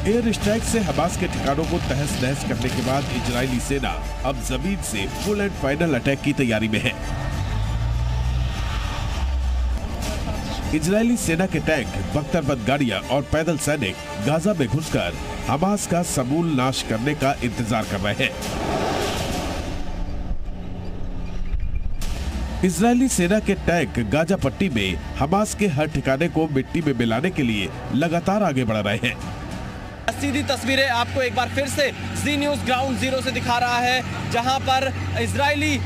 Air strike से Hamas के ठिकानों को तहस नहस करने के बाद इजरायली सेना अब जमीन से फुल एंड फाइनल अटैक की तैयारी में है। इजरायली सेना के टैंक, बख्तरबंद गाड़ियां और पैदल सैनिक गाजा में घुसकर हमास का समूल नाश करने का इंतजार कर रहे हैं। इजरायली सेना के टैंक गाजा पट्टी में हमास के हर ठिकाने को मिट्टी में मिलाने के लिए लगातार आगे बढ़ रहे हैं। सीधी तस्वीरें आपको एक बार फिर से जी न्यूज़ ग्राउंड जीरो से दिखा रहा है, जहां पर इजरायली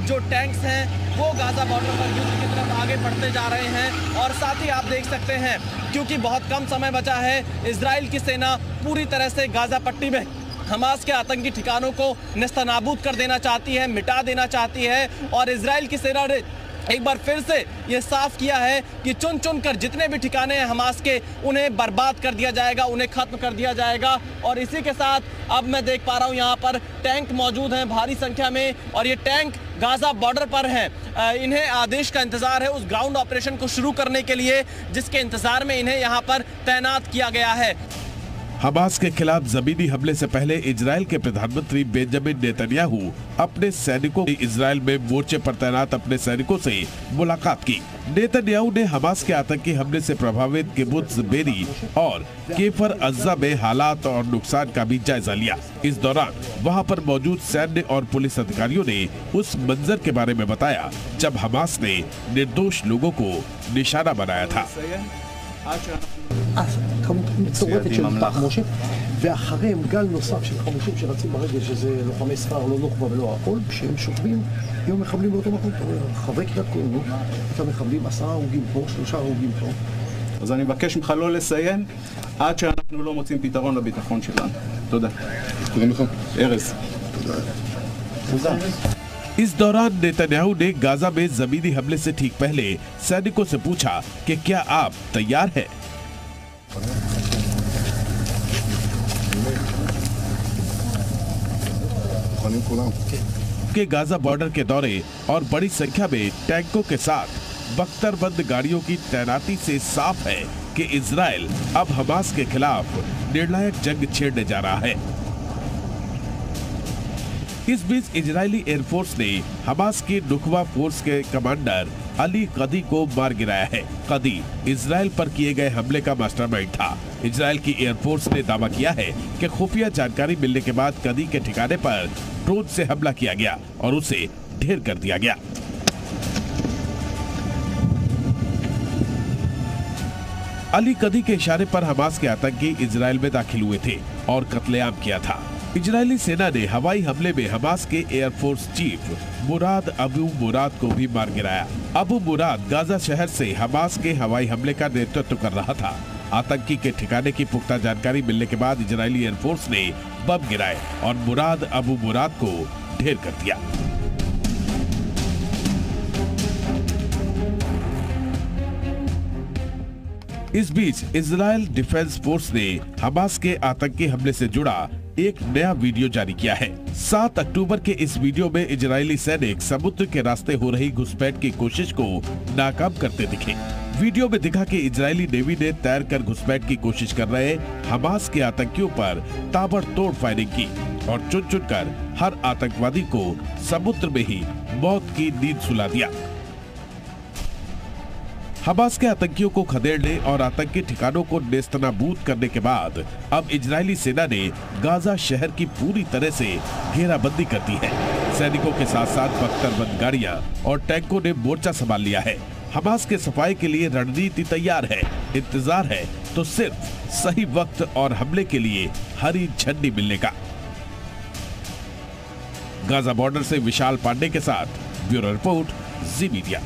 जो टैंक्स हैं वो गाजा बॉर्डर पर युद्ध की तरफ आगे बढ़ते जा रहे हैं। और साथ ही आप देख सकते हैं, क्योंकि बहुत कम समय बचा है, इजराइल की सेना पूरी तरह से गाजा पट्टी में हमास के आतंकी ठिकानों को नेस्तनाबूद कर देना चाहती है, मिटा देना चाहती है। और इजराइल की सेना ने एक बार फिर से ये साफ किया है कि चुन चुन कर जितने भी ठिकाने हैं हमास के, उन्हें बर्बाद कर दिया जाएगा, उन्हें खत्म कर दिया जाएगा। और इसी के साथ अब मैं देख पा रहा हूँ यहाँ पर टैंक मौजूद हैं भारी संख्या में, और ये टैंक गाजा बॉर्डर पर हैं। इन्हें आदेश का इंतजार है उस ग्राउंड ऑपरेशन को शुरू करने के लिए, जिसके इंतजार में इन्हें यहाँ पर तैनात किया गया है। हमास के खिलाफ जमीनी हमले से पहले इजराइल के प्रधानमंत्री बेंजामिन नेतन्याहू अपने सैनिकों ने इजराइल में मोर्चे पर तैनात अपने सैनिकों से मुलाकात की। नेतन्याहू ने हमास के आतंकी हमले से प्रभावित किबुत्ज बेरी और केफर अज्जा में हालात और नुकसान का भी जायजा लिया। इस दौरान वहां पर मौजूद सैन्य और पुलिस अधिकारियों ने उस मंजर के बारे में बताया जब हमास ने निर्दोष लोगों को निशाना बनाया था। כמות מצורפת של תחמושת, ואחריהם גל נוסף של חמושים שרצים ברגל, שזה לוחמי ספר, לא נוח'בה ולא הכל, שהם שוכבים עם המחבלים באותו מקום. חברי קריית כהנו, את המחבלים, 10 הרוגים פה, 3 הרוגים פה. אז אני מבקש ממך לא לסיים עד שאנחנו לא מוצאים פתרון לביטחון שלנו. תודה. תודה לך. ארז. תודה. इस दौरान नेतन्याहू ने गाजा में जमीनी हमले से ठीक पहले सैनिकों से पूछा कि क्या आप तैयार हैं? के गाजा बॉर्डर के दौरे और बड़ी संख्या में टैंकों के साथ बख्तरबंद गाड़ियों की तैनाती से साफ है कि इजराइल अब हमास के खिलाफ निर्णायक जंग छेड़ने जा रहा है। इस बीच इजरायली एयरफोर्स ने हमास की नुखबा फोर्स के कमांडर अली कदी को मार गिराया है। कदी इजराइल पर किए गए हमले का मास्टरमाइंड था। इजराइल की एयरफोर्स ने दावा किया है कि खुफिया जानकारी मिलने के बाद कदी के ठिकाने पर ड्रोन से हमला किया गया और उसे ढेर कर दिया गया। अली कदी के इशारे पर हमास के आतंकी इजराइल में दाखिल हुए थे और कत्लेआम किया था। इजरायली सेना ने हवाई हमले में हमास के एयरफोर्स चीफ मुराद अबू मुराद को भी मार गिराया। अबू मुराद गाजा शहर से हमास के हवाई हमले का नेतृत्व कर रहा था। आतंकी के ठिकाने की पुख्ता जानकारी मिलने के बाद इजरायली एयरफोर्स ने बम गिराए और मुराद अबू मुराद को ढेर कर दिया। इस बीच इजरायल डिफेंस फोर्स ने हमास के आतंकी हमले से जुड़ा एक नया वीडियो जारी किया है। 7 अक्टूबर के इस वीडियो में इजरायली सैनिक समुद्र के रास्ते हो रही घुसपैठ की कोशिश को नाकाम करते दिखे। वीडियो में दिखा कि इजरायली नेवी ने तैरकर घुसपैठ की कोशिश कर रहे हमास के आतंकियों पर ताबड़तोड़ फायरिंग की और चुन चुनकर हर आतंकवादी को समुद्र में ही मौत की नींद सुला दिया। हमास के आतंकियों को खदेड़ने और आतंकी ठिकानों को नेस्तनाबूद करने के बाद अब इजरायली सेना ने गाजा शहर की पूरी तरह से घेराबंदी कर दी है। सैनिकों के साथ साथ बख्तरबंद गाड़ियां और टैंकों ने मोर्चा संभाल लिया है। हमास के सफाई के लिए रणनीति तैयार है। इंतजार है तो सिर्फ सही वक्त और हमले के लिए हरी झंडी मिलने का। गाजा बॉर्डर से विशाल पांडे के साथ ब्यूरो रिपोर्ट, जी मीडिया।